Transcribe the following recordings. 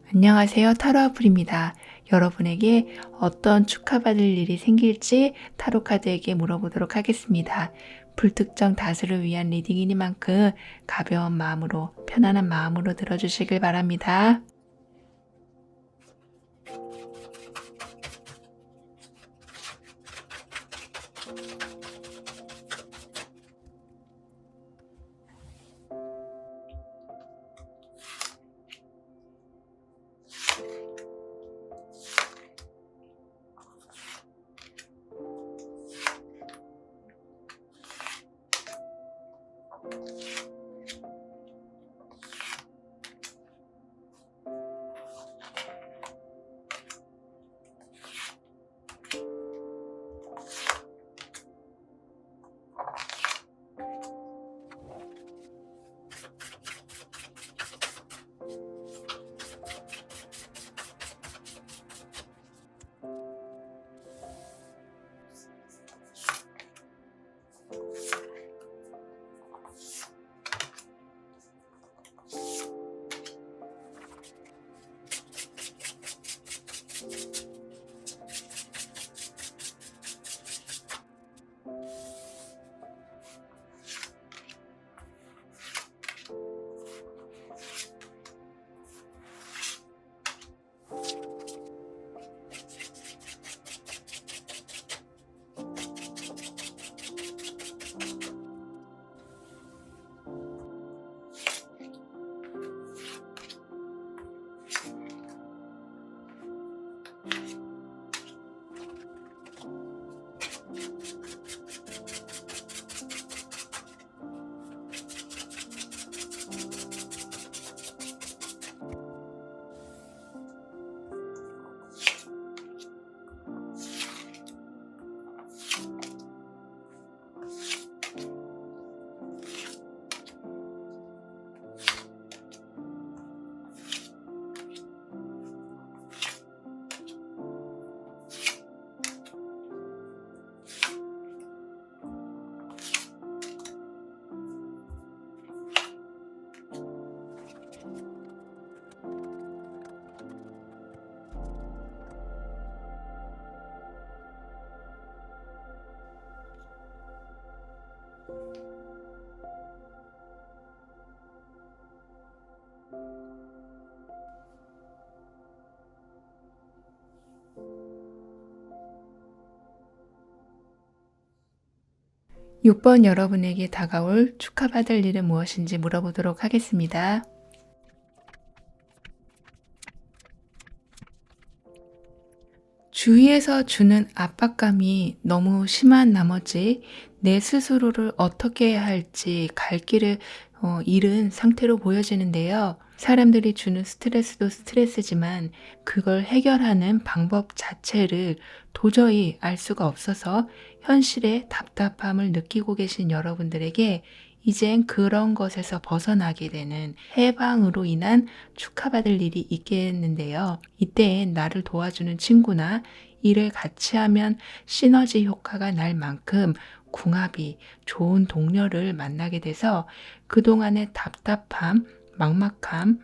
안녕하세요. 타로 아플입니다. 여러분에게 어떤 축하받을 일이 생길지 타로 카드에게 물어보도록 하겠습니다. 불특정 다수를 위한 리딩이니만큼 가벼운 마음으로 편안한 마음으로 들어주시길 바랍니다. (6번) 여러분에게 다가올 축하받을 일은 무엇인지 물어보도록 하겠습니다. 주위에서 주는 압박감이 너무 심한 나머지 내 스스로를 어떻게 해야 할지 갈 길을 잃은 상태로 보여지는데요. 사람들이 주는 스트레스도 스트레스지만 그걸 해결하는 방법 자체를 도저히 알 수가 없어서 현실의 답답함을 느끼고 계신 여러분들에게 이젠 그런 것에서 벗어나게 되는 해방으로 인한 축하받을 일이 있겠는데요. 이때엔 나를 도와주는 친구나 일을 같이 하면 시너지 효과가 날 만큼 궁합이 좋은 동료를 만나게 돼서 그동안의 답답함, 막막함,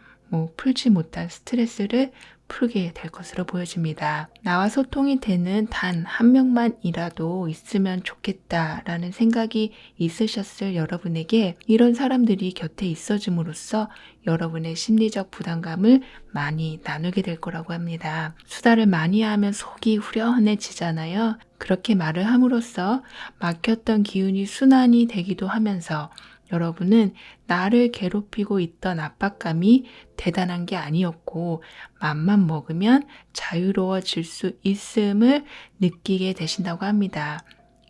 풀지 못한 스트레스를 풀게 될 것으로 보여집니다. 나와 소통이 되는 단 한 명만이라도 있으면 좋겠다라는 생각이 있으셨을 여러분에게 이런 사람들이 곁에 있어줌으로써 여러분의 심리적 부담감을 많이 나누게 될 거라고 합니다. 수다를 많이 하면 속이 후련해지잖아요. 그렇게 말을 함으로써 막혔던 기운이 순환이 되기도 하면서 여러분은 나를 괴롭히고 있던 압박감이 대단한 게 아니었고 맘만 먹으면 자유로워질 수 있음을 느끼게 되신다고 합니다.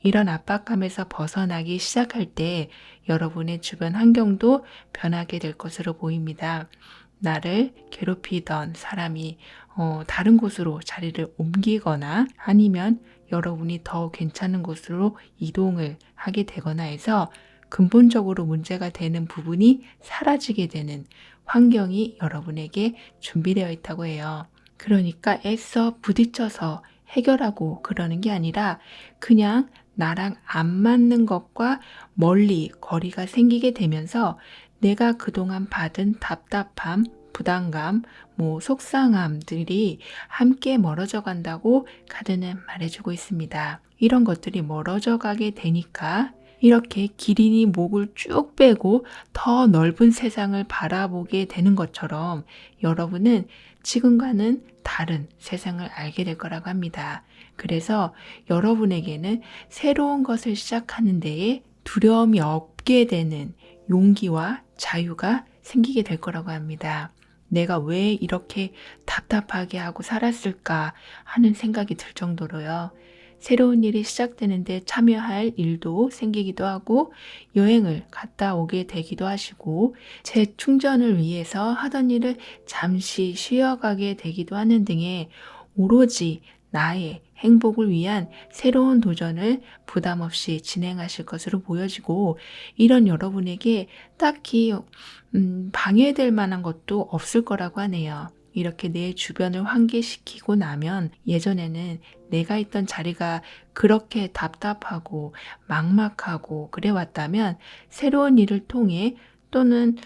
이런 압박감에서 벗어나기 시작할 때 여러분의 주변 환경도 변하게 될 것으로 보입니다. 나를 괴롭히던 사람이 다른 곳으로 자리를 옮기거나 아니면 여러분이 더 괜찮은 곳으로 이동을 하게 되거나 해서 근본적으로 문제가 되는 부분이 사라지게 되는 환경이 여러분에게 준비되어 있다고 해요. 그러니까 애써 부딪혀서 해결하고 그러는 게 아니라 그냥 나랑 안 맞는 것과 멀리 거리가 생기게 되면서 내가 그동안 받은 답답함, 부담감, 속상함들이 함께 멀어져 간다고 카드는 말해주고 있습니다. 이런 것들이 멀어져 가게 되니까 이렇게 기린이 목을 쭉 빼고 더 넓은 세상을 바라보게 되는 것처럼 여러분은 지금과는 다른 세상을 알게 될 거라고 합니다. 그래서 여러분에게는 새로운 것을 시작하는 데에 두려움이 없게 되는 용기와 자유가 생기게 될 거라고 합니다. 내가 왜 이렇게 답답하게 하고 살았을까 하는 생각이 들 정도로요. 새로운 일이 시작되는데 참여할 일도 생기기도 하고 여행을 갔다 오게 되기도 하시고 재충전을 위해서 하던 일을 잠시 쉬어가게 되기도 하는 등의 오로지 나의 행복을 위한 새로운 도전을 부담 없이 진행하실 것으로 보여지고 이런 여러분에게 딱히 방해될 만한 것도 없을 거라고 하네요. 이렇게 내 주변을 환기시키고 나면 예전에는 내가 있던 자리가 그렇게 답답하고 막막하고 그래 왔다면 새로운 일을 통해 또는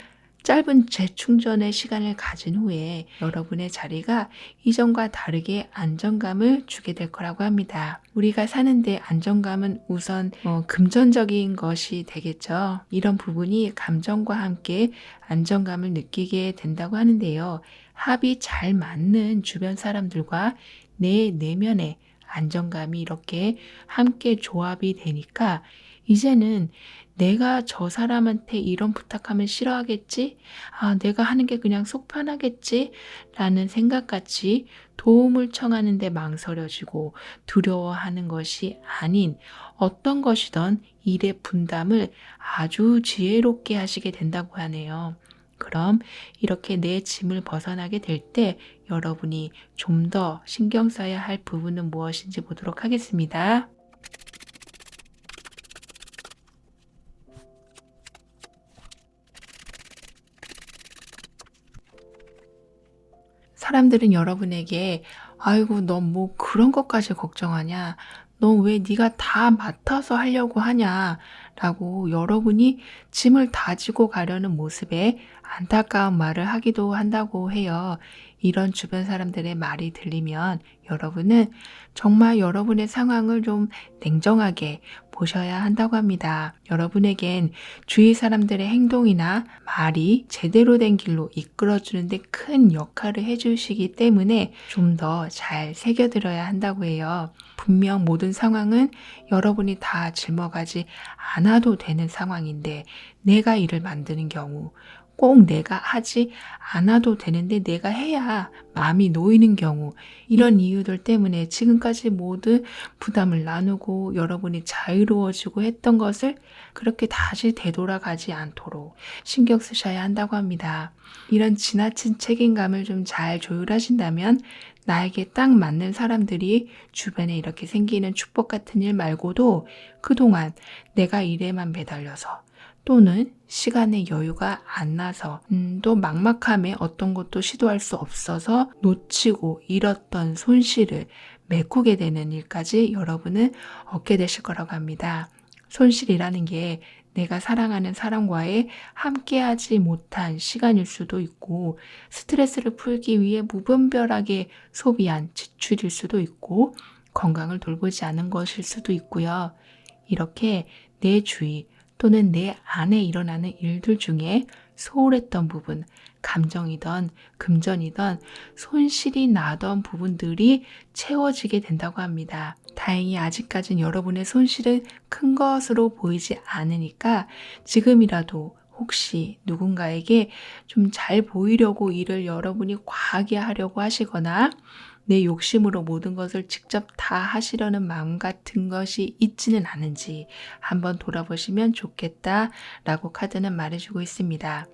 짧은 재충전의 시간을 가진 후에 여러분의 자리가 이전과 다르게 안정감을 주게 될 거라고 합니다. 우리가 사는데 안정감은 우선 금전적인 것이 되겠죠. 이런 부분이 감정과 함께 안정감을 느끼게 된다고 하는데요. 합이 잘 맞는 주변 사람들과 내 내면의 안정감이 이렇게 함께 조합이 되니까 이제는 내가 저 사람한테 이런 부탁하면 싫어하겠지? 내가 하는 게 그냥 속 편하겠지? 라는 생각같이 도움을 청하는데 망설여지고 두려워하는 것이 아닌 어떤 것이든 일의 분담을 아주 지혜롭게 하시게 된다고 하네요. 그럼 이렇게 내 짐을 벗어나게 될 때 여러분이 좀 더 신경 써야 할 부분은 무엇인지 보도록 하겠습니다. 사람들은 여러분에게 아이고 너 뭐 그런 것까지 걱정하냐? 너 왜 네가 다 맡아서 하려고 하냐? 라고 여러분이 짐을 다지고 가려는 모습에 안타까운 말을 하기도 한다고 해요. 이런 주변 사람들의 말이 들리면 여러분은 정말 여러분의 상황을 좀 냉정하게 보셔야 한다고 합니다. 여러분에겐 주위 사람들의 행동이나 말이 제대로 된 길로 이끌어주는데 큰 역할을 해주시기 때문에 좀 더 잘 새겨들어야 한다고 해요. 분명 모든 상황은 여러분이 다 짊어가지 않아도 되는 상황인데 내가 일을 만드는 경우 꼭 내가 하지 않아도 되는데 내가 해야 마음이 놓이는 경우 이런 이유들 때문에 지금까지 모두 부담을 나누고 여러분이 자유로워지고 했던 것을 그렇게 다시 되돌아가지 않도록 신경 쓰셔야 한다고 합니다. 이런 지나친 책임감을 좀 잘 조율하신다면 나에게 딱 맞는 사람들이 주변에 이렇게 생기는 축복 같은 일 말고도 그동안 내가 일에만 매달려서 또는 시간의 여유가 안 나서 또 막막함에 어떤 것도 시도할 수 없어서 놓치고 잃었던 손실을 메꾸게 되는 일까지 여러분은 얻게 되실 거라고 합니다. 손실이라는 게 내가 사랑하는 사람과의 함께하지 못한 시간일 수도 있고 스트레스를 풀기 위해 무분별하게 소비한 지출일 수도 있고 건강을 돌보지 않은 것일 수도 있고요. 이렇게 내 주위 또는 내 안에 일어나는 일들 중에 소홀했던 부분, 감정이든 금전이든 손실이 나던 부분들이 채워지게 된다고 합니다. 다행히 아직까지는 여러분의 손실은 큰 것으로 보이지 않으니까 지금이라도 혹시 누군가에게 좀 잘 보이려고 일을 여러분이 과하게 하려고 하시거나 내 욕심으로 모든 것을 직접 다 하시려는 마음 같은 것이 있지는 않은지 한번 돌아보시면 좋겠다라고 카드는 말해주고 있습니다.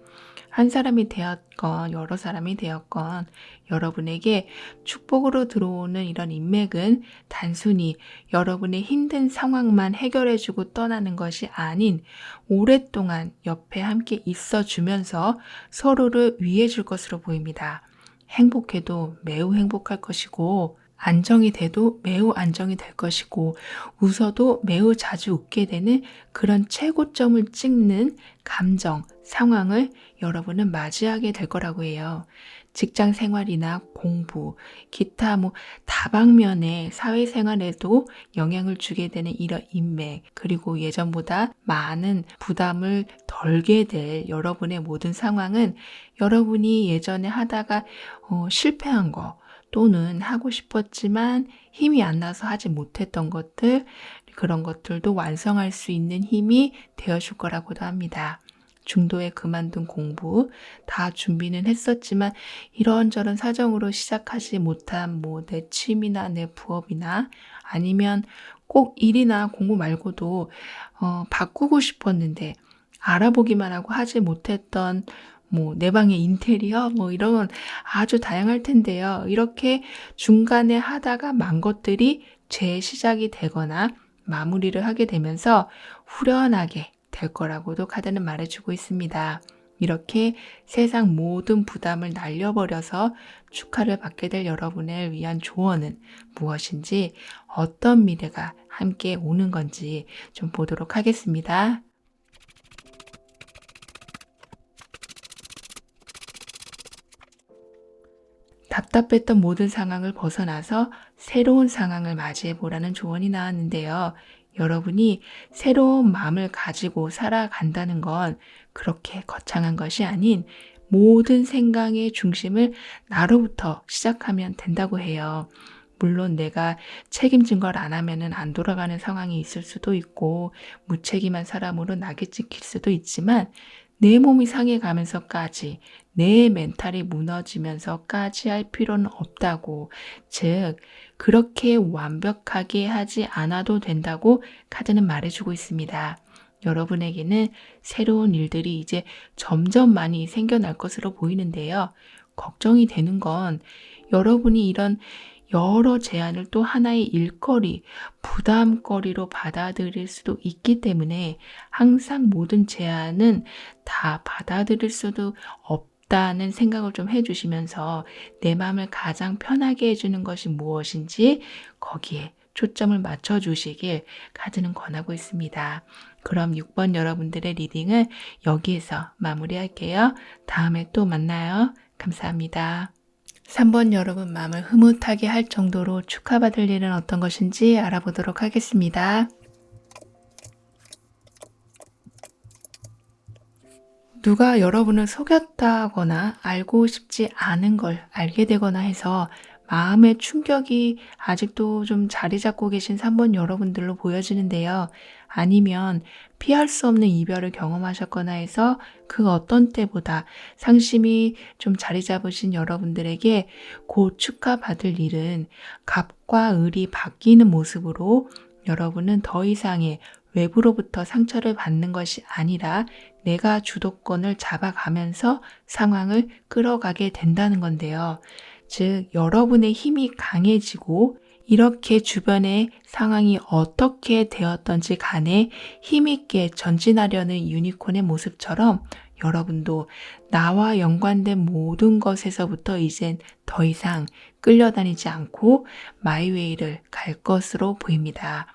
한 사람이 되었건 여러 사람이 되었건 여러분에게 축복으로 들어오는 이런 인맥은 단순히 여러분의 힘든 상황만 해결해주고 떠나는 것이 아닌 오랫동안 옆에 함께 있어주면서 서로를 위해 줄 것으로 보입니다. 행복해도 매우 행복할 것이고 안정이 돼도 매우 안정이 될 것이고 웃어도 매우 자주 웃게 되는 그런 최고점을 찍는 감정, 상황을 여러분은 맞이하게 될 거라고 해요. 직장 생활이나 공부, 기타 다방면의 사회생활에도 영향을 주게 되는 이런 인맥, 그리고 예전보다 많은 부담을 덜게 될 여러분의 모든 상황은 여러분이 예전에 하다가 실패한 거, 또는 하고 싶었지만 힘이 안 나서 하지 못했던 것들, 그런 것들도 완성할 수 있는 힘이 되어줄 거라고도 합니다. 중도에 그만둔 공부 다 준비는 했었지만 이런저런 사정으로 시작하지 못한 내 취미나 내 부업이나 아니면 꼭 일이나 공부 말고도 바꾸고 싶었는데 알아보기만 하고 하지 못했던 내 방의 인테리어 이런 아주 다양할 텐데요. 이렇게 중간에 하다가 만 것들이 재시작이 되거나 마무리를 하게 되면서 후련하게 될 거라고도 카드는 말해주고 있습니다. 이렇게 세상 모든 부담을 날려버려서 축하를 받게 될 여러분을 위한 조언은 무엇인지, 어떤 미래가 함께 오는 건지 좀 보도록 하겠습니다. 답답했던 모든 상황을 벗어나서 새로운 상황을 맞이해 보라는 조언이 나왔는데요. 여러분이 새로운 마음을 가지고 살아간다는 건 그렇게 거창한 것이 아닌 모든 생각의 중심을 나로부터 시작하면 된다고 해요. 물론 내가 책임진 걸 안 하면은 안 돌아가는 상황이 있을 수도 있고 무책임한 사람으로 낙이 찍힐 수도 있지만 내 몸이 상해가면서까지 내 멘탈이 무너지면서까지 할 필요는 없다고, 즉 그렇게 완벽하게 하지 않아도 된다고 카드는 말해주고 있습니다. 여러분에게는 새로운 일들이 이제 점점 많이 생겨날 것으로 보이는데요. 걱정이 되는 건 여러분이 이런 여러 제안을 또 하나의 일거리, 부담거리로 받아들일 수도 있기 때문에 항상 모든 제안은 다 받아들일 수도 없다는 생각을 좀 해주시면서 내 마음을 가장 편하게 해주는 것이 무엇인지 거기에 초점을 맞춰주시길 카드는 권하고 있습니다. 그럼 6번 여러분들의 리딩을 여기에서 마무리할게요. 다음에 또 만나요. 감사합니다. 3번 여러분 마음을 흐뭇하게 할 정도로 축하받을 일은 어떤 것인지 알아보도록 하겠습니다. 누가 여러분을 속였다거나 알고 싶지 않은 걸 알게 되거나 해서 마음의 충격이 아직도 좀 자리 잡고 계신 3번 여러분들로 보여지는데요. 아니면 피할 수 없는 이별을 경험하셨거나 해서 그 어떤 때보다 상심이 좀 자리 잡으신 여러분들에게 곧 축하받을 일은 갑과 을이 바뀌는 모습으로 여러분은 더 이상의 외부로부터 상처를 받는 것이 아니라 내가 주도권을 잡아가면서 상황을 끌어가게 된다는 건데요. 즉 여러분의 힘이 강해지고 이렇게 주변의 상황이 어떻게 되었던지 간에 힘있게 전진하려는 유니콘의 모습처럼 여러분도 나와 연관된 모든 것에서부터 이젠 더 이상 끌려다니지 않고 마이웨이를 갈 것으로 보입니다.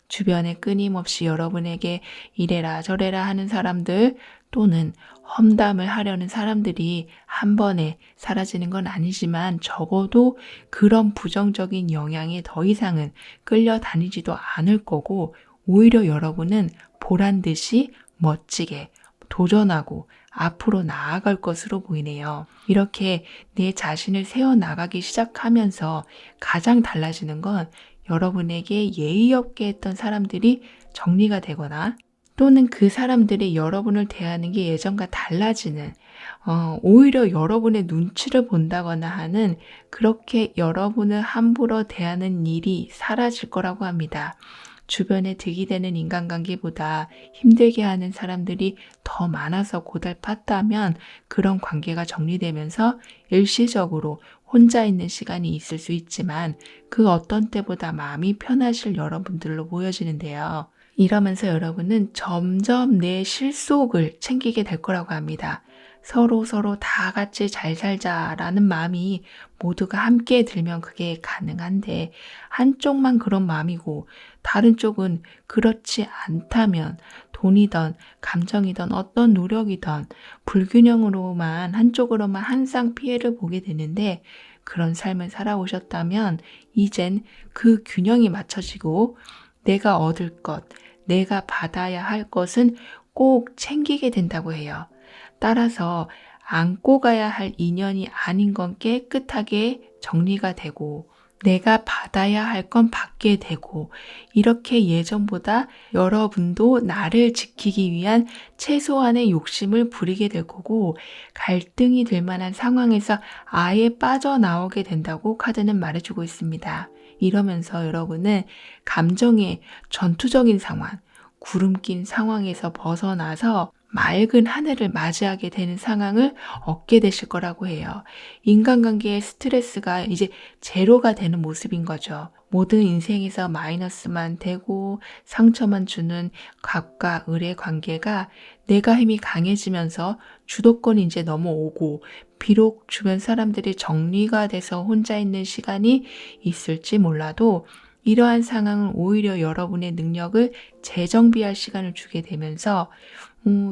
주변에 끊임없이 여러분에게 이래라 저래라 하는 사람들 또는 험담을 하려는 사람들이 한 번에 사라지는 건 아니지만 적어도 그런 부정적인 영향에 더 이상은 끌려다니지도 않을 거고 오히려 여러분은 보란 듯이 멋지게 도전하고 앞으로 나아갈 것으로 보이네요. 이렇게 내 자신을 세워나가기 시작하면서 가장 달라지는 건 여러분에게 예의 없게 했던 사람들이 정리가 되거나 또는 그 사람들이 여러분을 대하는 게 예전과 달라지는 오히려 여러분의 눈치를 본다거나 하는 그렇게 여러분을 함부로 대하는 일이 사라질 거라고 합니다. 주변에 득이 되는 인간관계보다 힘들게 하는 사람들이 더 많아서 고달팠다면 그런 관계가 정리되면서 일시적으로 혼자 있는 시간이 있을 수 있지만 그 어떤 때보다 마음이 편하실 여러분들로 보여지는데요. 이러면서 여러분은 점점 내 실속을 챙기게 될 거라고 합니다. 서로 다 같이 잘 살자라는 마음이 모두가 함께 들면 그게 가능한데 한쪽만 그런 마음이고 다른 쪽은 그렇지 않다면 돈이든 감정이든 어떤 노력이든 불균형으로만 한쪽으로만 항상 피해를 보게 되는데 그런 삶을 살아오셨다면 이젠 그 균형이 맞춰지고 내가 얻을 것, 내가 받아야 할 것은 꼭 챙기게 된다고 해요. 따라서 안고 가야 할 인연이 아닌 건 깨끗하게 정리가 되고 내가 받아야 할 건 받게 되고 이렇게 예전보다 여러분도 나를 지키기 위한 최소한의 욕심을 부리게 될 거고 갈등이 될 만한 상황에서 아예 빠져나오게 된다고 카드는 말해주고 있습니다. 이러면서 여러분은 감정의 전투적인 상황, 구름 낀 상황에서 벗어나서 맑은 하늘을 맞이하게 되는 상황을 얻게 되실 거라고 해요. 인간관계의 스트레스가 이제 제로가 되는 모습인 거죠. 모든 인생에서 마이너스만 되고 상처만 주는 갑과 을의 관계가 내가 힘이 강해지면서 주도권이 이제 넘어오고 비록 주변 사람들이 정리가 돼서 혼자 있는 시간이 있을지 몰라도 이러한 상황은 오히려 여러분의 능력을 재정비할 시간을 주게 되면서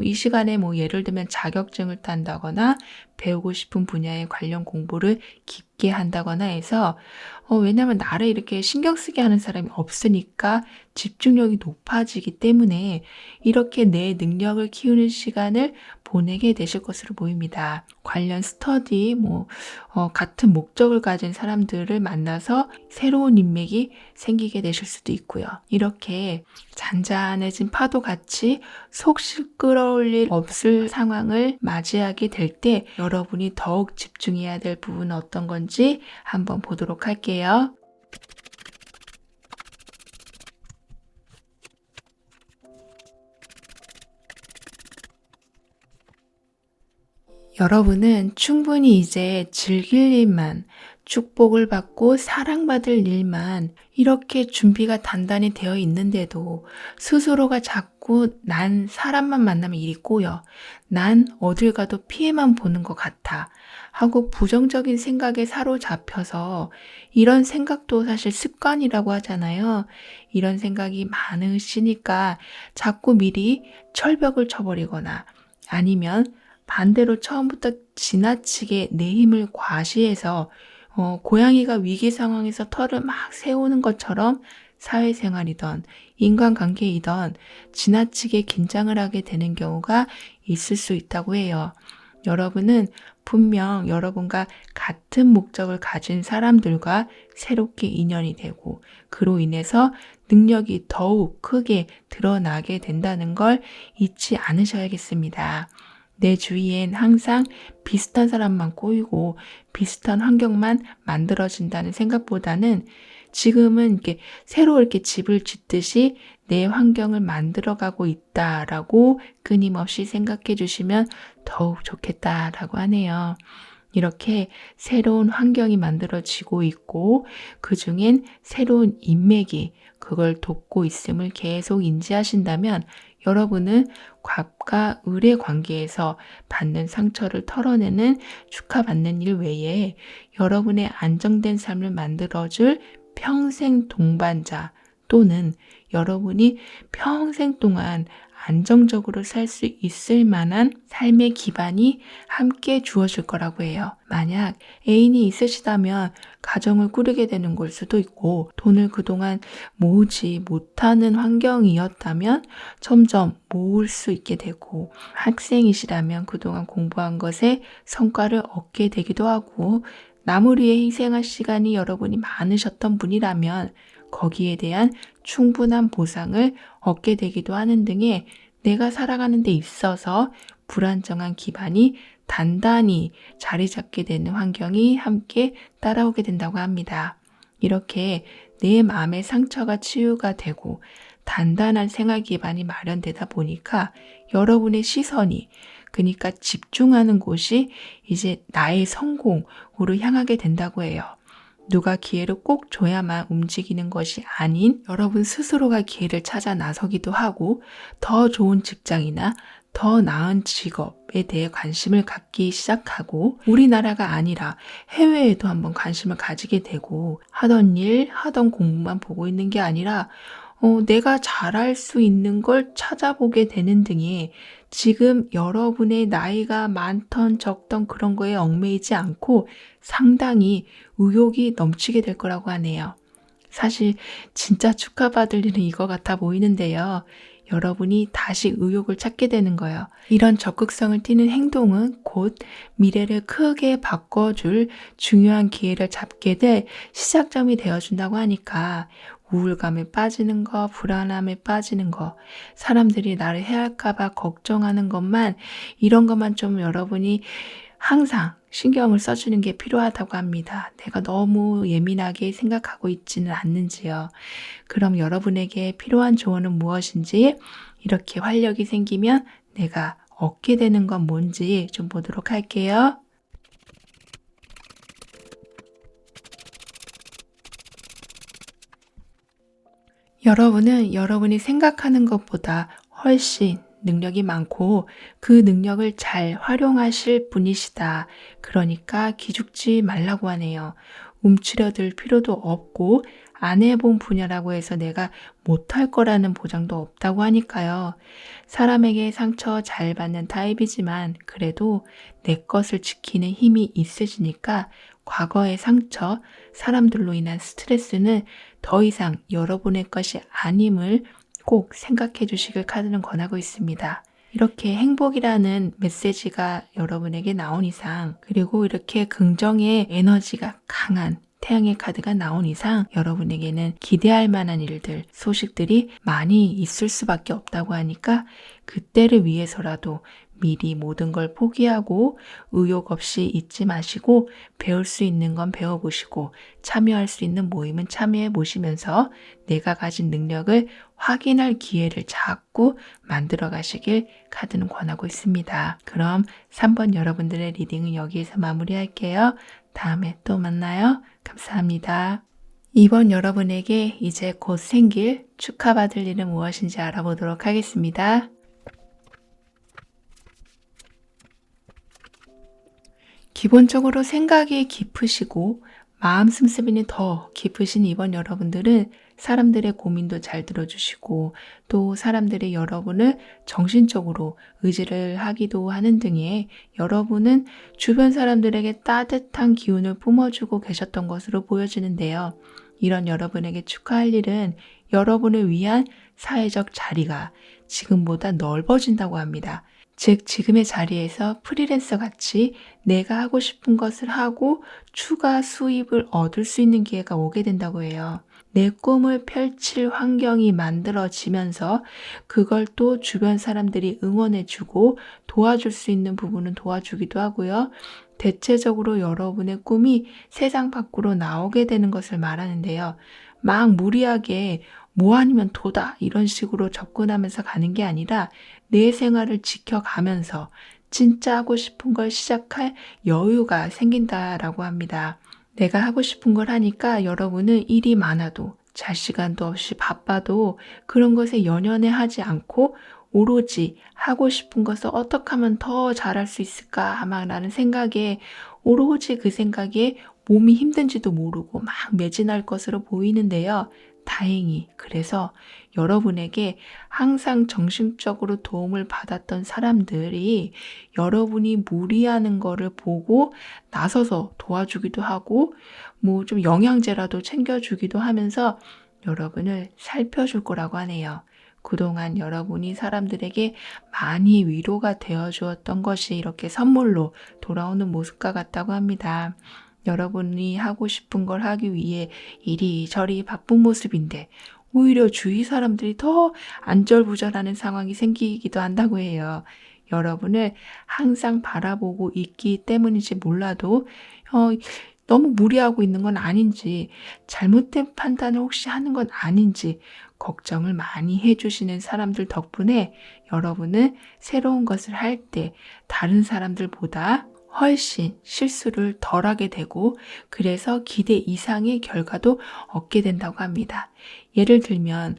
이 시간에 예를 들면 자격증을 딴다거나 배우고 싶은 분야의 관련 공부를 깊게 한다거나 해서 왜냐하면 나를 이렇게 신경 쓰게 하는 사람이 없으니까 집중력이 높아지기 때문에 이렇게 내 능력을 키우는 시간을 보내게 되실 것으로 보입니다. 관련 스터디, 같은 목적을 가진 사람들을 만나서 새로운 인맥이 생기게 되실 수도 있고요. 이렇게 잔잔해진 파도같이 속 시끄러울 일 없을 상황을 맞이하게 될 때 여러분이 더욱 집중해야 될 부분은 어떤 건지 한번 보도록 할게요. 여러분은 충분히 이제 즐길 일만, 축복을 받고 사랑받을 일만 이렇게 준비가 단단히 되어 있는데도 스스로가 자꾸 난 사람만 만나면 일이 꼬여. 난 어딜 가도 피해만 보는 것 같아. 하고 부정적인 생각에 사로잡혀서 이런 생각도 사실 습관이라고 하잖아요. 이런 생각이 많으시니까 자꾸 미리 철벽을 쳐버리거나 아니면 반대로 처음부터 지나치게 내 힘을 과시해서 고양이가 위기 상황에서 털을 막 세우는 것처럼 사회생활이든 인간관계이든 지나치게 긴장을 하게 되는 경우가 있을 수 있다고 해요. 여러분은 분명 여러분과 같은 목적을 가진 사람들과 새롭게 인연이 되고 그로 인해서 능력이 더욱 크게 드러나게 된다는 걸 잊지 않으셔야겠습니다. 내 주위엔 항상 비슷한 사람만 꼬이고 비슷한 환경만 만들어진다는 생각보다는 지금은 이렇게 새로 이렇게 집을 짓듯이 내 환경을 만들어가고 있다라고 끊임없이 생각해 주시면 더욱 좋겠다라고 하네요. 이렇게 새로운 환경이 만들어지고 있고 그 중엔 새로운 인맥이 그걸 돕고 있음을 계속 인지하신다면 여러분은 갑과 을의 관계에서 받는 상처를 털어내는 축하받는 일 외에 여러분의 안정된 삶을 만들어줄 평생 동반자 또는 여러분이 평생 동안 안정적으로 살 수 있을 만한 삶의 기반이 함께 주어질 거라고 해요. 만약 애인이 있으시다면 가정을 꾸리게 되는 걸 수도 있고 돈을 그동안 모으지 못하는 환경이었다면 점점 모을 수 있게 되고 학생이시라면 그동안 공부한 것에 성과를 얻게 되기도 하고 남을 위해 희생할 시간이 여러분이 많으셨던 분이라면 거기에 대한 충분한 보상을 얻게 되기도 하는 등의 내가 살아가는 데 있어서 불안정한 기반이 단단히 자리 잡게 되는 환경이 함께 따라오게 된다고 합니다. 이렇게 내 마음의 상처가 치유가 되고 단단한 생활 기반이 마련되다 보니까 여러분의 시선이 그러니까 집중하는 곳이 이제 나의 성공으로 향하게 된다고 해요. 누가 기회를 꼭 줘야만 움직이는 것이 아닌 여러분 스스로가 기회를 찾아 나서기도 하고 더 좋은 직장이나 더 나은 직업에 대해 관심을 갖기 시작하고 우리나라가 아니라 해외에도 한번 관심을 가지게 되고 하던 일, 하던 공부만 보고 있는 게 아니라 내가 잘할 수 있는 걸 찾아보게 되는 등의 지금 여러분의 나이가 많던 적던 그런 거에 얽매이지 않고 상당히 의욕이 넘치게 될 거라고 하네요. 사실 진짜 축하받을 일은 이거 같아 보이는데요. 여러분이 다시 의욕을 찾게 되는 거예요. 이런 적극성을 띠는 행동은 곧 미래를 크게 바꿔줄 중요한 기회를 잡게 될 시작점이 되어준다고 하니까 우울감에 빠지는 거, 불안함에 빠지는 거, 사람들이 나를 해할까봐 걱정하는 것만, 이런 것만 좀 여러분이 항상 신경을 써주는 게 필요하다고 합니다. 내가 너무 예민하게 생각하고 있지는 않는지요. 그럼 여러분에게 필요한 조언은 무엇인지, 이렇게 활력이 생기면 내가 얻게 되는 건 뭔지 좀 보도록 할게요. 여러분은 여러분이 생각하는 것보다 훨씬 능력이 많고 그 능력을 잘 활용하실 분이시다. 그러니까 기죽지 말라고 하네요. 움츠려들 필요도 없고 안 해본 분야라고 해서 내가 못할 거라는 보장도 없다고 하니까요. 사람에게 상처 잘 받는 타입이지만 그래도 내 것을 지키는 힘이 있으시니까 과거의 상처, 사람들로 인한 스트레스는 더 이상 여러분의 것이 아님을 꼭 생각해 주시길 카드는 권하고 있습니다. 이렇게 행복이라는 메시지가 여러분에게 나온 이상, 그리고 이렇게 긍정의 에너지가 강한 태양의 카드가 나온 이상 여러분에게는 기대할 만한 일들, 소식들이 많이 있을 수밖에 없다고 하니까 그때를 위해서라도 미리 모든 걸 포기하고 의욕 없이 잊지 마시고 배울 수 있는 건 배워보시고 참여할 수 있는 모임은 참여해 보시면서 내가 가진 능력을 확인할 기회를 자꾸 만들어 가시길 카드는 권하고 있습니다. 그럼 3번 여러분들의 리딩은 여기에서 마무리할게요. 다음에 또 만나요. 감사합니다. 2번 여러분에게 이제 곧 생길 축하받을 일은 무엇인지 알아보도록 하겠습니다. 기본적으로 생각이 깊으시고 마음 씀씀이는 더 깊으신 이번 여러분들은 사람들의 고민도 잘 들어주시고 또 사람들이 여러분을 정신적으로 의지를 하기도 하는 등의 여러분은 주변 사람들에게 따뜻한 기운을 뿜어주고 계셨던 것으로 보여지는데요. 이런 여러분에게 축하할 일은 여러분을 위한 사회적 자리가 지금보다 넓어진다고 합니다. 즉 지금의 자리에서 프리랜서 같이 내가 하고 싶은 것을 하고 추가 수입을 얻을 수 있는 기회가 오게 된다고 해요. 내 꿈을 펼칠 환경이 만들어지면서 그걸 또 주변 사람들이 응원해주고 도와줄 수 있는 부분은 도와주기도 하고요. 대체적으로 여러분의 꿈이 세상 밖으로 나오게 되는 것을 말하는데요. 막 무리하게 뭐 아니면 도다 이런 식으로 접근하면서 가는 게 아니라 내 생활을 지켜가면서 진짜 하고 싶은 걸 시작할 여유가 생긴다라고 합니다. 내가 하고 싶은 걸 하니까 여러분은 일이 많아도 잘 시간도 없이 바빠도 그런 것에 연연해 하지 않고 오로지 하고 싶은 것을 어떻게 하면 더 잘할 수 있을까 아마 라는 생각에 오로지 그 생각에 몸이 힘든지도 모르고 막 매진할 것으로 보이는데요. 다행히 그래서 여러분에게 항상 정신적으로 도움을 받았던 사람들이 여러분이 무리하는 거를 보고 나서서 도와주기도 하고 뭐 좀 영양제라도 챙겨주기도 하면서 여러분을 살펴줄 거라고 하네요. 그동안 여러분이 사람들에게 많이 위로가 되어 주었던 것이 이렇게 선물로 돌아오는 모습과 같다고 합니다. 여러분이 하고 싶은 걸 하기 위해 이리저리 바쁜 모습인데 오히려 주위 사람들이 더 안절부절하는 상황이 생기기도 한다고 해요. 여러분을 항상 바라보고 있기 때문인지 몰라도 너무 무리하고 있는 건 아닌지 잘못된 판단을 혹시 하는 건 아닌지 걱정을 많이 해주시는 사람들 덕분에 여러분은 새로운 것을 할 때 다른 사람들보다 훨씬 실수를 덜하게 되고 그래서 기대 이상의 결과도 얻게 된다고 합니다. 예를 들면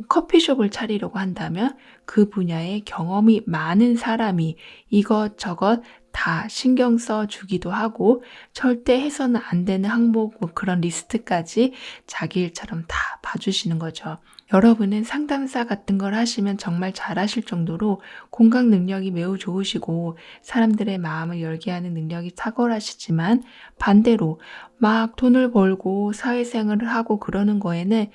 커피숍을 차리려고 한다면 그 분야에 경험이 많은 사람이 이것저것 다 신경 써 주기도 하고 절대 해서는 안 되는 항목 뭐 그런 리스트까지 자기 일처럼 다 봐주시는 거죠. 여러분은 상담사 같은 걸 하시면 정말 잘하실 정도로 공감 능력이 매우 좋으시고 사람들의 마음을 열게 하는 능력이 탁월하시지만 반대로 막 돈을 벌고 사회생활을 하고 그러는 거에는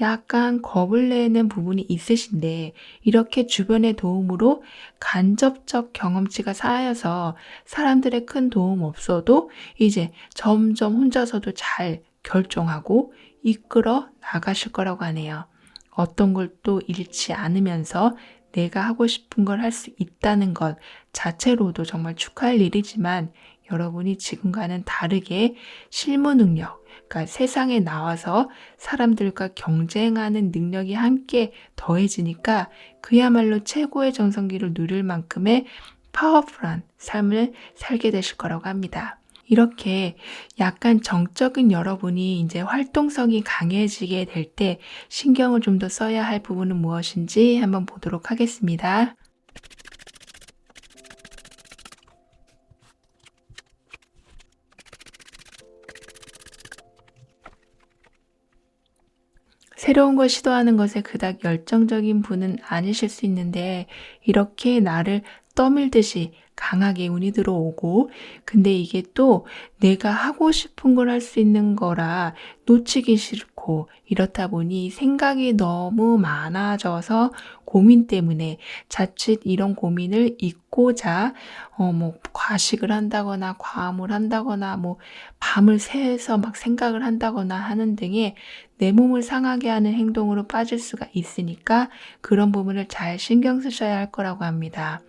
약간 겁을 내는 부분이 있으신데 이렇게 주변의 도움으로 간접적 경험치가 쌓여서 사람들의 큰 도움 없어도 이제 점점 혼자서도 잘 결정하고 이끌어 나가실 거라고 하네요. 어떤 걸 또 잃지 않으면서 내가 하고 싶은 걸 할 수 있다는 것 자체로도 정말 축하할 일이지만 여러분이 지금과는 다르게 실무 능력, 그러니까 세상에 나와서 사람들과 경쟁하는 능력이 함께 더해지니까 그야말로 최고의 정성기를 누릴 만큼의 파워풀한 삶을 살게 되실 거라고 합니다. 이렇게 약간 정적인 여러분이 이제 활동성이 강해지게 될 때 신경을 좀 더 써야 할 부분은 무엇인지 한번 보도록 하겠습니다. 새로운 걸 시도하는 것에 그닥 열정적인 분은 아니실 수 있는데 이렇게 나를 떠밀듯이 강하게 운이 들어오고 근데 이게 또 내가 하고 싶은 걸 할 수 있는 거라 놓치기 싫고 이렇다 보니 생각이 너무 많아져서 고민 때문에 자칫 이런 고민을 잊고자 뭐 과식을 한다거나 과음을 한다거나 뭐 밤을 새서 막 생각을 한다거나 하는 등의 내 몸을 상하게 하는 행동으로 빠질 수가 있으니까 그런 부분을 잘 신경 쓰셔야 할 거라고 합니다.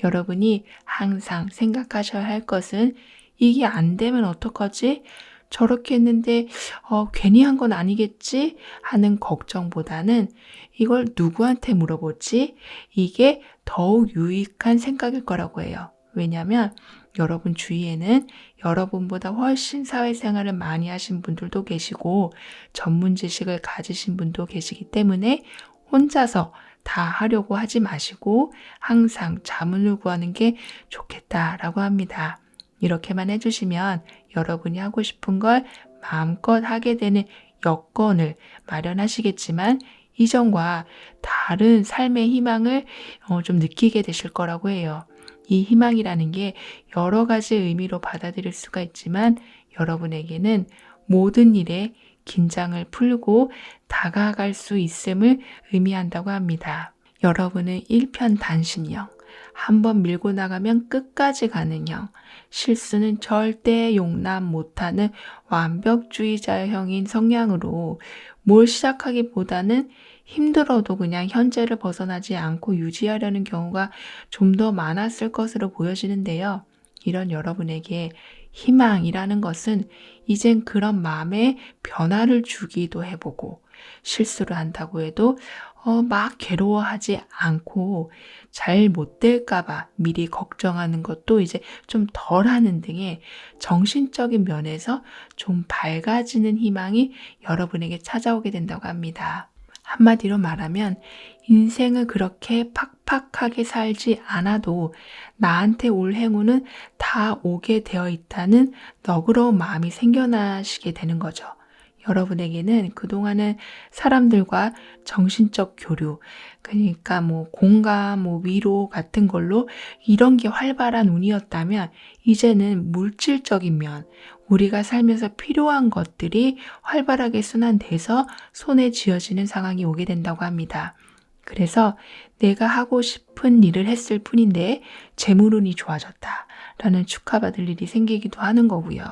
여러분이 항상 생각하셔야 할 것은 이게 안 되면 어떡하지? 저렇게 했는데 괜히 한 건 아니겠지? 하는 걱정보다는 이걸 누구한테 물어보지? 이게 더욱 유익한 생각일 거라고 해요. 왜냐하면 여러분 주위에는 여러분보다 훨씬 사회생활을 많이 하신 분들도 계시고 전문 지식을 가지신 분도 계시기 때문에 혼자서 다 하려고 하지 마시고 항상 자문을 구하는 게 좋겠다라고 합니다. 이렇게만 해주시면 여러분이 하고 싶은 걸 마음껏 하게 되는 여건을 마련하시겠지만 이전과 다른 삶의 희망을 좀 느끼게 되실 거라고 해요. 이 희망이라는 게 여러 가지 의미로 받아들일 수가 있지만 여러분에게는 모든 일에 긴장을 풀고 다가갈 수 있음을 의미한다고 합니다. 여러분은 일편단심형, 한번 밀고 나가면 끝까지 가는 형, 실수는 절대 용납 못하는 완벽주의자형인 성향으로 뭘 시작하기보다는 힘들어도 그냥 현재를 벗어나지 않고 유지하려는 경우가 좀 더 많았을 것으로 보여지는데요. 이런 여러분에게 희망이라는 것은 이젠 그런 마음에 변화를 주기도 해보고 실수를 한다고 해도 막 괴로워하지 않고 잘 못 될까봐 미리 걱정하는 것도 이제 좀 덜하는 등의 정신적인 면에서 좀 밝아지는 희망이 여러분에게 찾아오게 된다고 합니다. 한마디로 말하면 인생을 그렇게 팍팍하게 살지 않아도 나한테 올 행운은 다 오게 되어 있다는 너그러운 마음이 생겨나시게 되는 거죠. 여러분에게는 그동안은 사람들과 정신적 교류, 그러니까 뭐 공감, 뭐 위로 같은 걸로 이런 게 활발한 운이었다면 이제는 물질적인 면, 우리가 살면서 필요한 것들이 활발하게 순환돼서 손에 쥐어지는 상황이 오게 된다고 합니다. 그래서 내가 하고 싶은 일을 했을 뿐인데 재물운이 좋아졌다라는 축하받을 일이 생기기도 하는 거고요.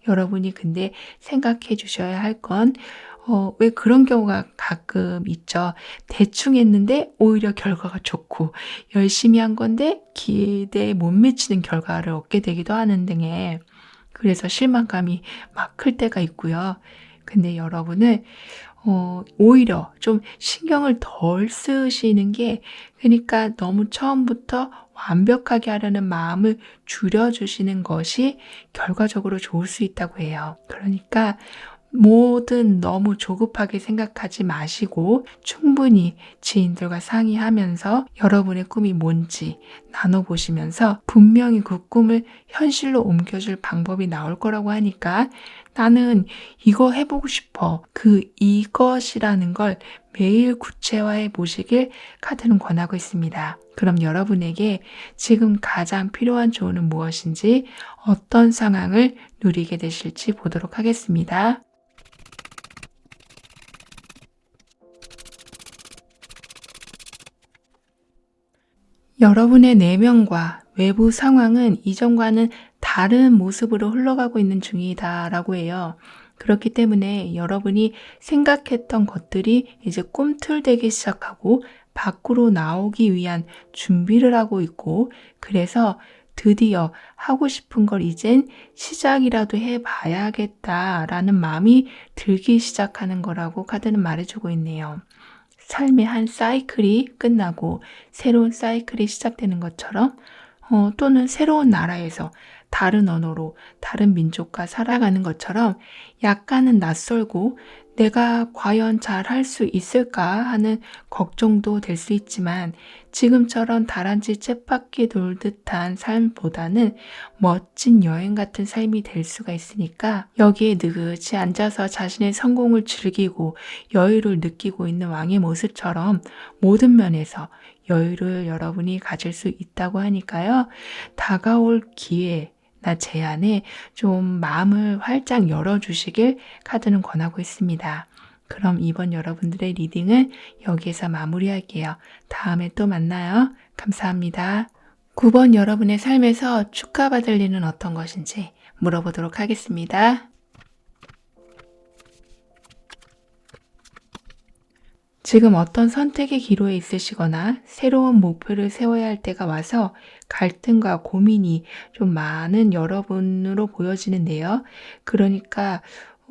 여러분이 근데 생각해 주셔야 할 건 왜 그런 경우가 가끔 있죠. 대충 했는데 오히려 결과가 좋고 열심히 한 건데 기대에 못 미치는 결과를 얻게 되기도 하는 등의 그래서 실망감이 막 클 때가 있고요. 근데 여러분은 오히려 좀 신경을 덜 쓰시는 게 그러니까 너무 처음부터 완벽하게 하려는 마음을 줄여주시는 것이 결과적으로 좋을 수 있다고 해요. 그러니까 뭐든 너무 조급하게 생각하지 마시고 충분히 지인들과 상의하면서 여러분의 꿈이 뭔지 나눠보시면서 분명히 그 꿈을 현실로 옮겨줄 방법이 나올 거라고 하니까 나는 이거 해보고 싶어. 이것이라는 걸 매일 구체화해 보시길 카드는 권하고 있습니다. 그럼 여러분에게 지금 가장 필요한 조언은 무엇인지, 어떤 상황을 누리게 되실지 보도록 하겠습니다. 여러분의 내면과 외부 상황은 이전과는 다른 모습으로 흘러가고 있는 중이다라고 해요. 그렇기 때문에 여러분이 생각했던 것들이 이제 꿈틀대기 시작하고 밖으로 나오기 위한 준비를 하고 있고, 그래서 드디어 하고 싶은 걸 이젠 시작이라도 해봐야겠다라는 마음이 들기 시작하는 거라고 카드는 말해주고 있네요. 삶의 한 사이클이 끝나고 새로운 사이클이 시작되는 것처럼, 또는 새로운 나라에서 다른 언어로 다른 민족과 살아가는 것처럼 약간은 낯설고 내가 과연 잘 할 수 있을까 하는 걱정도 될 수 있지만, 지금처럼 다람쥐 쳇바퀴 돌 듯한 삶보다는 멋진 여행 같은 삶이 될 수가 있으니까, 여기에 느긋이 앉아서 자신의 성공을 즐기고 여유를 느끼고 있는 왕의 모습처럼 모든 면에서 여유를 여러분이 가질 수 있다고 하니까요. 다가올 기회나 제안에 좀 마음을 활짝 열어주시길 카드는 권하고 있습니다. 그럼 이번 여러분들의 리딩은 여기에서 마무리할게요. 다음에 또 만나요. 감사합니다. 9번 여러분의 삶에서 축하받을 일은 어떤 것인지 물어보도록 하겠습니다. 지금 어떤 선택의 기로에 있으시거나 새로운 목표를 세워야 할 때가 와서 갈등과 고민이 좀 많은 여러분으로 보여지는데요. 그러니까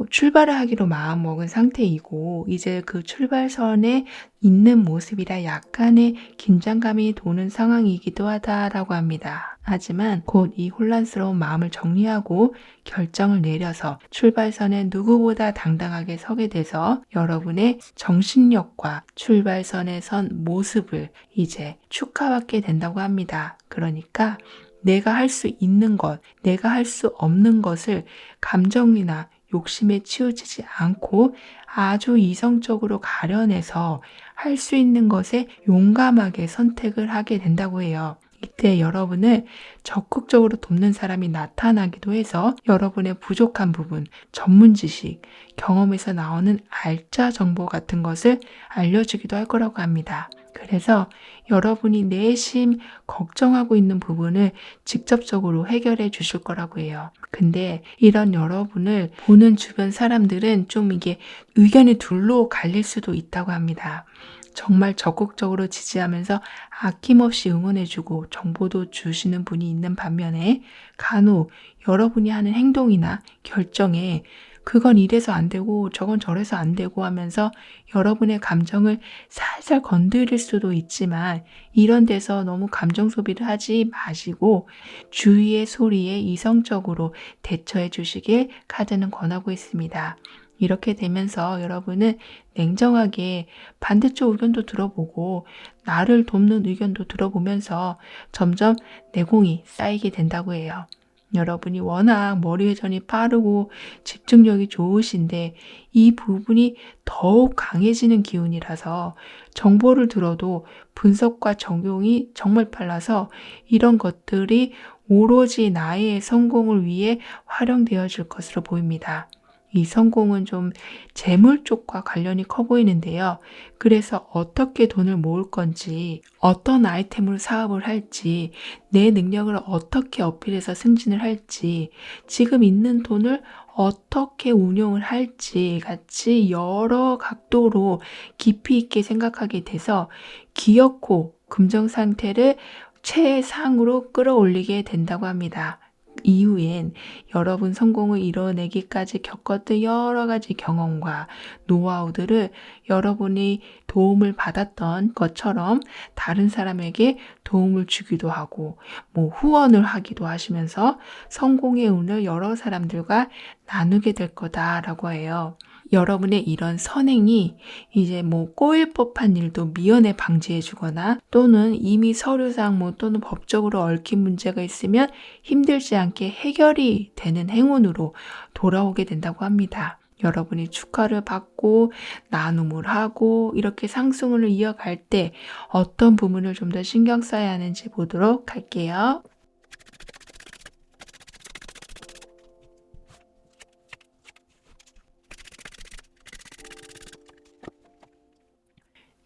출발을 하기로 마음먹은 상태이고 이제 그 출발선에 있는 모습이라 약간의 긴장감이 도는 상황이기도 하다라고 합니다. 하지만 곧 이 혼란스러운 마음을 정리하고 결정을 내려서 출발선에 누구보다 당당하게 서게 돼서 여러분의 정신력과 출발선에 선 모습을 이제 축하받게 된다고 합니다. 그러니까 내가 할 수 있는 것, 내가 할 수 없는 것을 감정이나 욕심에 치우치지 않고 아주 이성적으로 가려내서 할 수 있는 것에 용감하게 선택을 하게 된다고 해요. 이때 여러분을 적극적으로 돕는 사람이 나타나기도 해서 여러분의 부족한 부분, 전문 지식, 경험에서 나오는 알짜 정보 같은 것을 알려주기도 할 거라고 합니다. 그래서 여러분이 내심 걱정하고 있는 부분을 직접적으로 해결해 주실 거라고 해요. 근데 이런 여러분을 보는 주변 사람들은 좀 이게 의견이 둘로 갈릴 수도 있다고 합니다. 정말 적극적으로 지지하면서 아낌없이 응원해주고 정보도 주시는 분이 있는 반면에 간혹 여러분이 하는 행동이나 결정에 그건 이래서 안 되고 저건 저래서 안 되고 하면서 여러분의 감정을 살살 건드릴 수도 있지만, 이런 데서 너무 감정 소비를 하지 마시고 주위의 소리에 이성적으로 대처해 주시길 카드는 권하고 있습니다. 이렇게 되면서 여러분은 냉정하게 반대쪽 의견도 들어보고 나를 돕는 의견도 들어보면서 점점 내공이 쌓이게 된다고 해요. 여러분이 워낙 머리 회전이 빠르고 집중력이 좋으신데 이 부분이 더욱 강해지는 기운이라서 정보를 들어도 분석과 적용이 정말 빨라서 이런 것들이 오로지 나의 성공을 위해 활용되어질 것으로 보입니다. 이 성공은 좀 재물 쪽과 관련이 커 보이는데요. 그래서 어떻게 돈을 모을 건지, 어떤 아이템으로 사업을 할지, 내 능력을 어떻게 어필해서 승진을 할지, 지금 있는 돈을 어떻게 운용을 할지 같이 여러 각도로 깊이 있게 생각하게 돼서 기어코 금전 상태를 최상으로 끌어올리게 된다고 합니다. 이후엔 여러분 성공을 이뤄내기까지 겪었던 여러 가지 경험과 노하우들을 여러분이 도움을 받았던 것처럼 다른 사람에게 도움을 주기도 하고 후원을 하기도 하시면서 성공의 운을 여러 사람들과 나누게 될 거다라고 해요. 여러분의 이런 선행이 이제 꼬일 법한 일도 미연에 방지해 주거나 또는 이미 서류상 또는 법적으로 얽힌 문제가 있으면 힘들지 않게 해결이 되는 행운으로 돌아오게 된다고 합니다. 여러분이 축하를 받고 나눔을 하고 이렇게 상승을 이어갈 때 어떤 부분을 좀 더 신경 써야 하는지 보도록 할게요.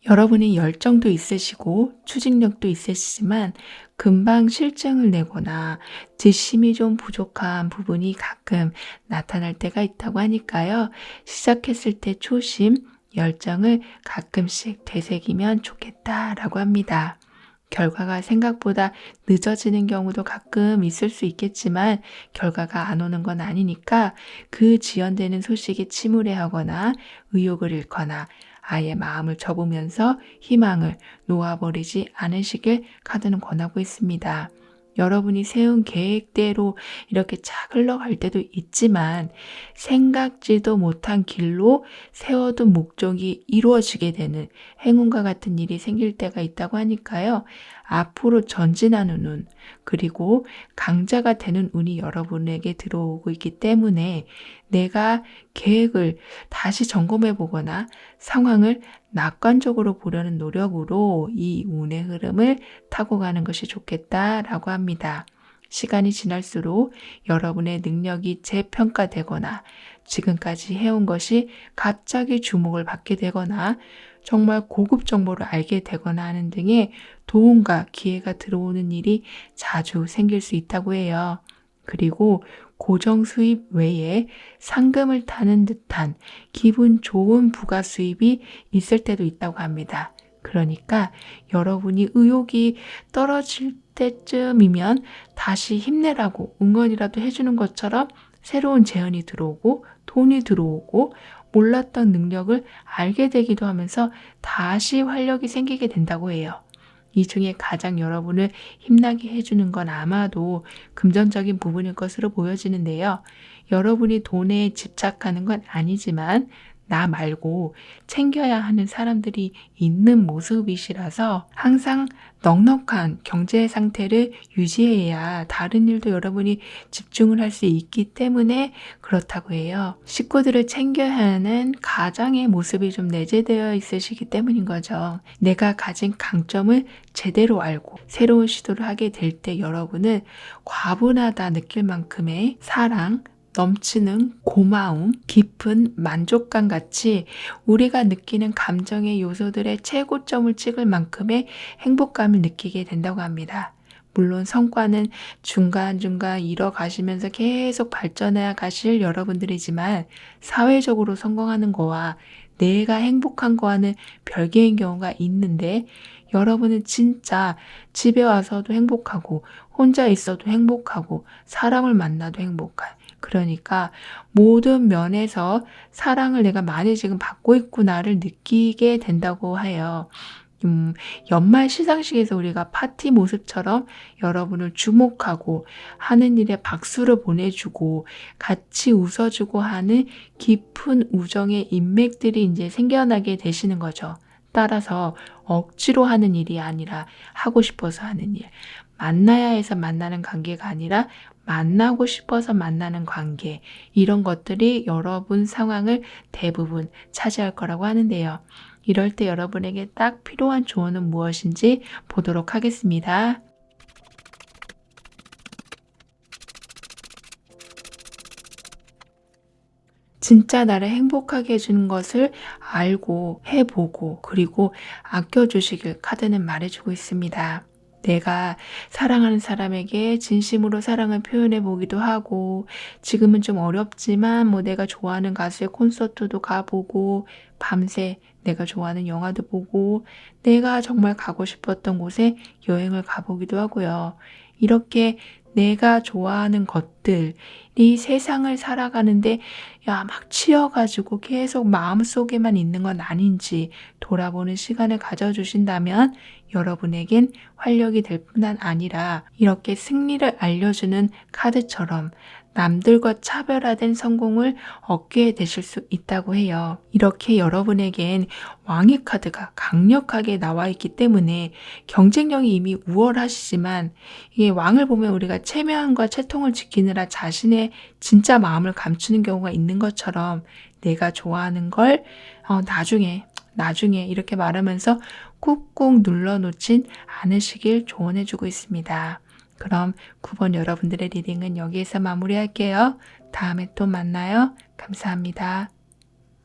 여러분이 열정도 있으시고 추진력도 있으시지만 금방 실증을 내거나 지심이 좀 부족한 부분이 가끔 나타날 때가 있다고 하니까요. 시작했을 때 초심, 열정을 가끔씩 되새기면 좋겠다라고 합니다. 결과가 생각보다 늦어지는 경우도 가끔 있을 수 있겠지만 결과가 안 오는 건 아니니까 그 지연되는 소식에 침울해하거나 의욕을 잃거나 아예 마음을 접으면서 희망을 놓아버리지 않으시길 카드는 권하고 있습니다. 여러분이 세운 계획대로 이렇게 착 흘러갈 때도 있지만 생각지도 못한 길로 세워둔 목적이 이루어지게 되는 행운과 같은 일이 생길 때가 있다고 하니까요. 앞으로 전진하는 운, 그리고 강자가 되는 운이 여러분에게 들어오고 있기 때문에 내가 계획을 다시 점검해 보거나 상황을 낙관적으로 보려는 노력으로 이 운의 흐름을 타고 가는 것이 좋겠다라고 합니다. 시간이 지날수록 여러분의 능력이 재평가되거나 지금까지 해온 것이 갑자기 주목을 받게 되거나 정말 고급 정보를 알게 되거나 하는 등의 도움과 기회가 들어오는 일이 자주 생길 수 있다고 해요. 그리고 고정 수입 외에 상금을 타는 듯한 기분 좋은 부가 수입이 있을 때도 있다고 합니다. 그러니까 여러분이 의욕이 떨어질 때쯤이면 다시 힘내라고 응원이라도 해주는 것처럼 새로운 재현이 들어오고 돈이 들어오고 몰랐던 능력을 알게 되기도 하면서 다시 활력이 생기게 된다고 해요. 이 중에 가장 여러분을 힘나게 해주는 건 아마도 금전적인 부분일 것으로 보여지는데요. 여러분이 돈에 집착하는 건 아니지만 나 말고 챙겨야 하는 사람들이 있는 모습이시라서 항상 넉넉한 경제 상태를 유지해야 다른 일도 여러분이 집중을 할 수 있기 때문에 그렇다고 해요. 식구들을 챙겨야 하는 가장의 모습이 좀 내재되어 있으시기 때문인 거죠. 내가 가진 강점을 제대로 알고 새로운 시도를 하게 될 때 여러분은 과분하다 느낄 만큼의 사랑, 넘치는 고마움, 깊은 만족감 같이 우리가 느끼는 감정의 요소들의 최고점을 찍을 만큼의 행복감을 느끼게 된다고 합니다. 물론 성과는 중간중간 이뤄가시면서 계속 발전해 가실 여러분들이지만 사회적으로 성공하는 거와 내가 행복한 거와는 별개인 경우가 있는데 여러분은 진짜 집에 와서도 행복하고 혼자 있어도 행복하고 사람을 만나도 행복한 그러니까 모든 면에서 사랑을 내가 많이 지금 받고 있구나를 느끼게 된다고 해요. 연말 시상식에서 우리가 파티 모습처럼 여러분을 주목하고 하는 일에 박수를 보내주고 같이 웃어주고 하는 깊은 우정의 인맥들이 이제 생겨나게 되시는 거죠. 따라서 억지로 하는 일이 아니라 하고 싶어서 하는 일. 만나야 해서 만나는 관계가 아니라 만나고 싶어서 만나는 관계. 이런 것들이 여러분 상황을 대부분 차지할 거라고 하는데요. 이럴 때 여러분에게 딱 필요한 조언은 무엇인지 보도록 하겠습니다. 진짜 나를 행복하게 해주는 것을 알고 해보고 그리고 아껴주시길 카드는 말해주고 있습니다. 내가 사랑하는 사람에게 진심으로 사랑을 표현해 보기도 하고 지금은 좀 어렵지만 내가 좋아하는 가수의 콘서트도 가보고 밤새 내가 좋아하는 영화도 보고 내가 정말 가고 싶었던 곳에 여행을 가보기도 하고요. 이렇게 내가 좋아하는 것들이 세상을 살아가는데 막 치여가지고 계속 마음속에만 있는 건 아닌지 돌아보는 시간을 가져주신다면 여러분에겐 활력이 될 뿐만 아니라 이렇게 승리를 알려주는 카드처럼 남들과 차별화된 성공을 얻게 되실 수 있다고 해요. 이렇게 여러분에겐 왕의 카드가 강력하게 나와 있기 때문에 경쟁력이 이미 우월하시지만, 이게 왕을 보면 우리가 체면과 채통을 지키느라 자신의 진짜 마음을 감추는 경우가 있는 것처럼, 내가 좋아하는 걸 나중에 이렇게 말하면서 꾹꾹 눌러놓진 않으시길 조언해주고 있습니다. 그럼 9번 여러분들의 리딩은 여기에서 마무리할게요. 다음에 또 만나요. 감사합니다.